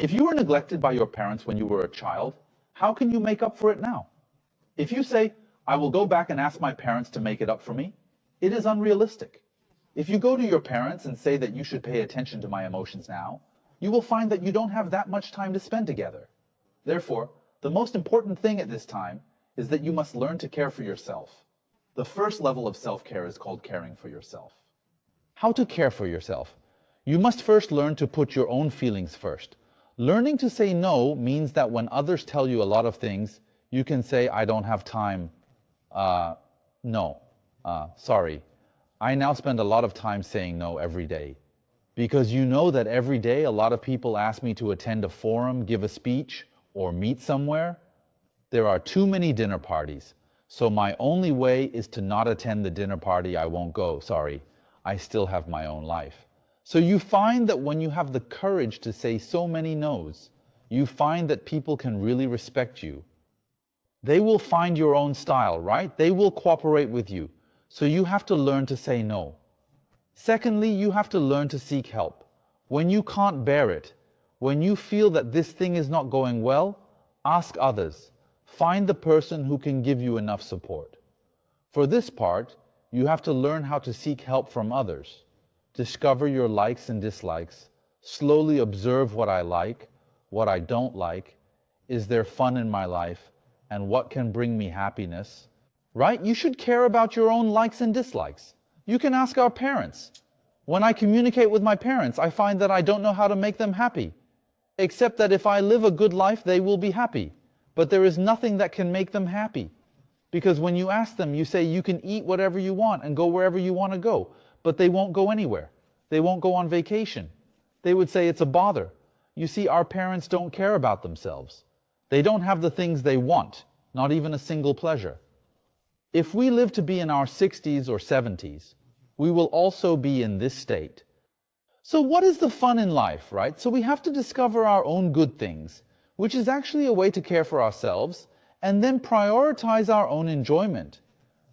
If you were neglected by your parents when you were a child, how can you make up for it now? If you say, I will go back and ask my parents to make it up for me, it is unrealistic. If you go to your parents and say that you should pay attention to my emotions now, you will find that you don't have that much time to spend together. Therefore, the most important thing at this time is that you must learn to care for yourself. The first level of self-care is called caring for yourself. How to care for yourself? You must first learn to put your own feelings first. Learning to say no means that when others tell you a lot of things, you can say, I don't have time. Sorry. I now spend a lot of time saying no every day. Because you know that every day a lot of people ask me to attend a forum, give a speech, or meet somewhere. There are too many dinner parties. So my only way is to not attend the dinner party. I won't go. Sorry. I still have my own life. So you find that when you have the courage to say so many no's, you find that people can really respect you. They will find your own style, right? They will cooperate with you. So you have to learn to say no. Secondly, you have to learn to seek help. When you can't bear it, when you feel that this thing is not going well, ask others. Find the person who can give you enough support. For this part, you have to learn how to seek help from others. Discover your likes and dislikes. Slowly observe what I like, what I don't like. Is there fun in my life? And what can bring me happiness? Right? You should care about your own likes and dislikes. You can ask our parents. When I communicate with my parents, I find that I don't know how to make them happy. Except that if I live a good life, they will be happy. But there is nothing that can make them happy. Because when you ask them, you say you can eat whatever you want and go wherever you want to go. But they won't go anywhere. They won't go on vacation. They would say it's a bother. You see, our parents don't care about themselves. They don't have the things they want, not even a single pleasure. If we live to be in our 60s or 70s, we will also be in this state. So what is the fun in life, right? So we have to discover our own good things, which is actually a way to care for ourselves, and then prioritize our own enjoyment.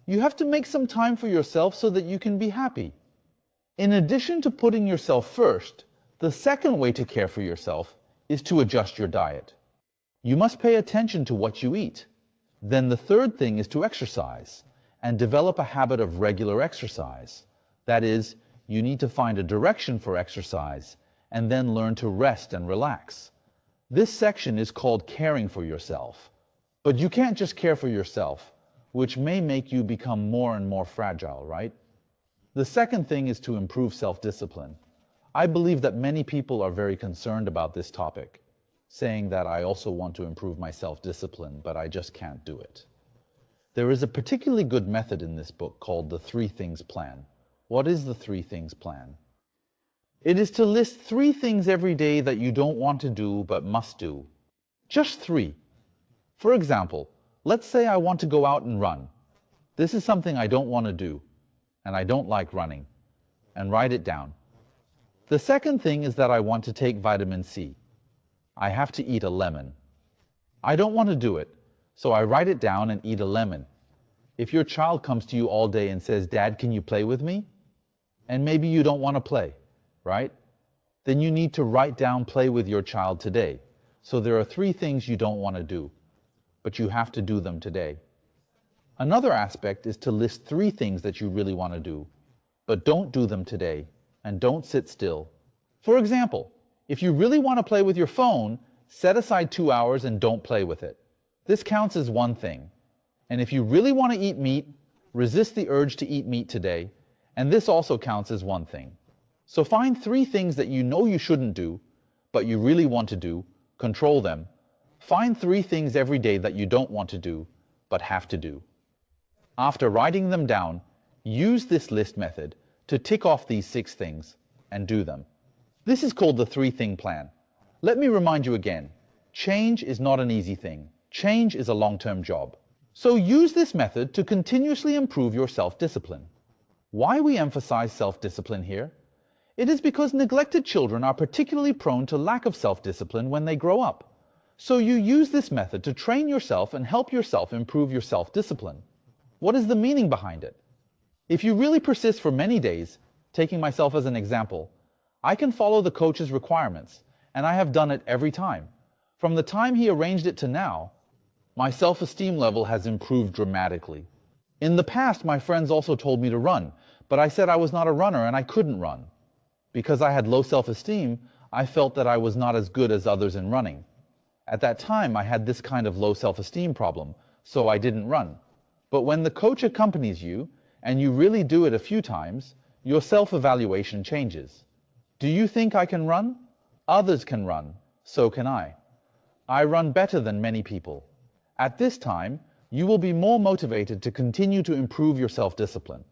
You have to make some time for yourself so that you can be happy. In addition to putting yourself first, the second way to care for yourself is to adjust your diet. You must pay attention to what you eat. Then the third thing is to exercise and develop a habit of regular exercise. That is, you need to find a direction for exercise and then learn to rest and relax. This section is called caring for yourself. But you can't just care for yourself, which may make you become more and more fragile, right? The second thing is to improve self-discipline. I believe that many people are very concerned about this topic, saying that I also want to improve my self-discipline, but I just can't do it. There is a particularly good method in this book called the 3 Things Plan. What is the 3 Things Plan? It is to list 3 things every day that you don't want to do but must do. Just 3. For example, let's say I want to go out and run. This is something I don't want to do, and I don't like running. And write it down. The second thing is that I want to take vitamin C. I have to eat a lemon. I don't want to do it, so I write it down and eat a lemon. If your child comes to you all day and says, Dad, can you play with me? And maybe you don't want to play, right? Then you need to write down play with your child today. So there are 3 things you don't want to do, but you have to do them today. Another aspect is to list 3 things that you really want to do, but don't do them today, and don't sit still. For example, if you really want to play with your phone, set aside 2 hours and don't play with it. This counts as 1 thing. And if you really want to eat meat, resist the urge to eat meat today, and this also counts as 1 thing. So find 3 things that you know you shouldn't do, but you really want to do, control them. Find 3 things every day that you don't want to do, but have to do. After writing them down, use this list method to tick off these 6 things and do them. This is called the 3-thing plan. Let me remind you again, change is not an easy thing. Change is a long-term job. So use this method to continuously improve your self-discipline. Why we emphasize self-discipline here? It is because neglected children are particularly prone to lack of self-discipline when they grow up. So you use this method to train yourself and help yourself improve your self-discipline. What is the meaning behind it? If you really persist for many days, taking myself as an example, I can follow the coach's requirements, and I have done it every time. From the time he arranged it to now, my self-esteem level has improved dramatically. In the past, my friends also told me to run, but I said I was not a runner and I couldn't run. Because I had low self-esteem, I felt that I was not as good as others in running. At that time, I had this kind of low self-esteem problem, so I didn't run. But when the coach accompanies you, and you really do it a few times, your self-evaluation changes. Do you think I can run? Others can run, so can I. I run better than many people. At this time, you will be more motivated to continue to improve your self-discipline.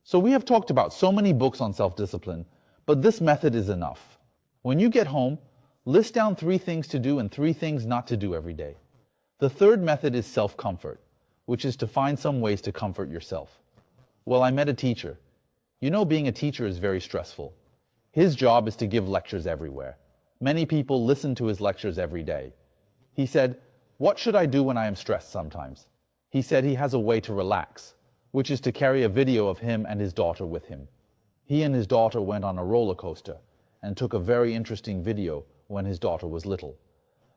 So we have talked about so many books on self-discipline, but this method is enough. When you get home, list down 3 things to do and 3 things not to do every day. The third method is self-comfort, which is to find some ways to comfort yourself. Well, I met a teacher. You know, being a teacher is very stressful. His job is to give lectures everywhere. Many people listen to his lectures every day. He said, "What should I do when I am stressed sometimes?" He said he has a way to relax, which is to carry a video of him and his daughter with him. He and his daughter went on a roller coaster and took a very interesting video when his daughter was little.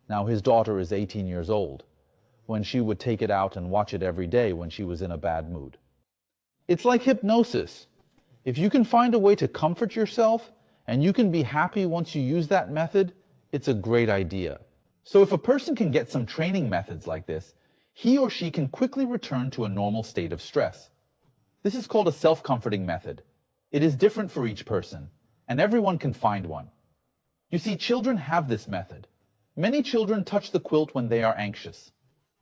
Now his daughter is 18 years old, when she would take it out and watch it every day when she was in a bad mood. It's like hypnosis. If you can find a way to comfort yourself and you can be happy once you use that method, it's a great idea. So if a person can get some training methods like this, he or she can quickly return to a normal state of stress. This is called a self-comforting method. It is different for each person, and everyone can find one. You see, children have this method. Many children touch the quilt when they are anxious.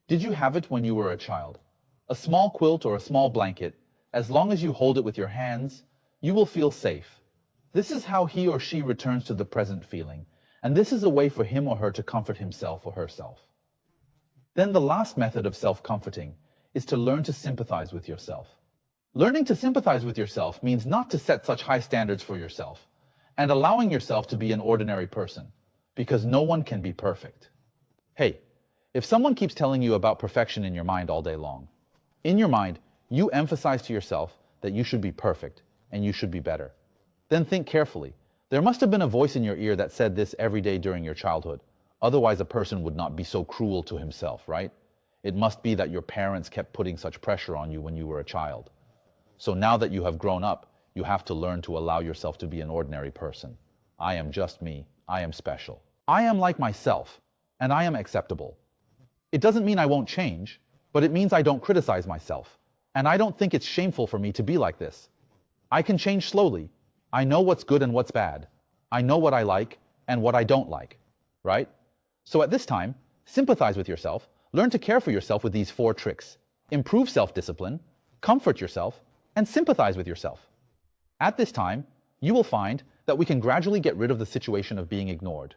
Did you have it when you were a child? A small quilt or a small blanket, as long as you hold it with your hands, you will feel safe. This is how he or she returns to the present feeling, and this is a way for him or her to comfort himself or herself. Then the last method of self-comforting is to learn to sympathize with yourself. Learning to sympathize with yourself means not to set such high standards for yourself, and allowing yourself to be an ordinary person, because no one can be perfect. Hey, if someone keeps telling you about perfection in your mind all day long, in your mind, you emphasize to yourself that you should be perfect and you should be better. Then think carefully. There must have been a voice in your ear that said this every day during your childhood. Otherwise, a person would not be so cruel to himself, right? It must be that your parents kept putting such pressure on you when you were a child. So now that you have grown up, you have to learn to allow yourself to be an ordinary person. I am just me. I am special. I am like myself, and I am acceptable. It doesn't mean I won't change, but it means I don't criticize myself. And I don't think it's shameful for me to be like this. I can change slowly. I know what's good and what's bad. I know what I like and what I don't like, right? So at this time, sympathize with yourself, learn to care for yourself with these 4 tricks. Improve self-discipline, comfort yourself, and sympathize with yourself. At this time, you will find that we can gradually get rid of the situation of being ignored.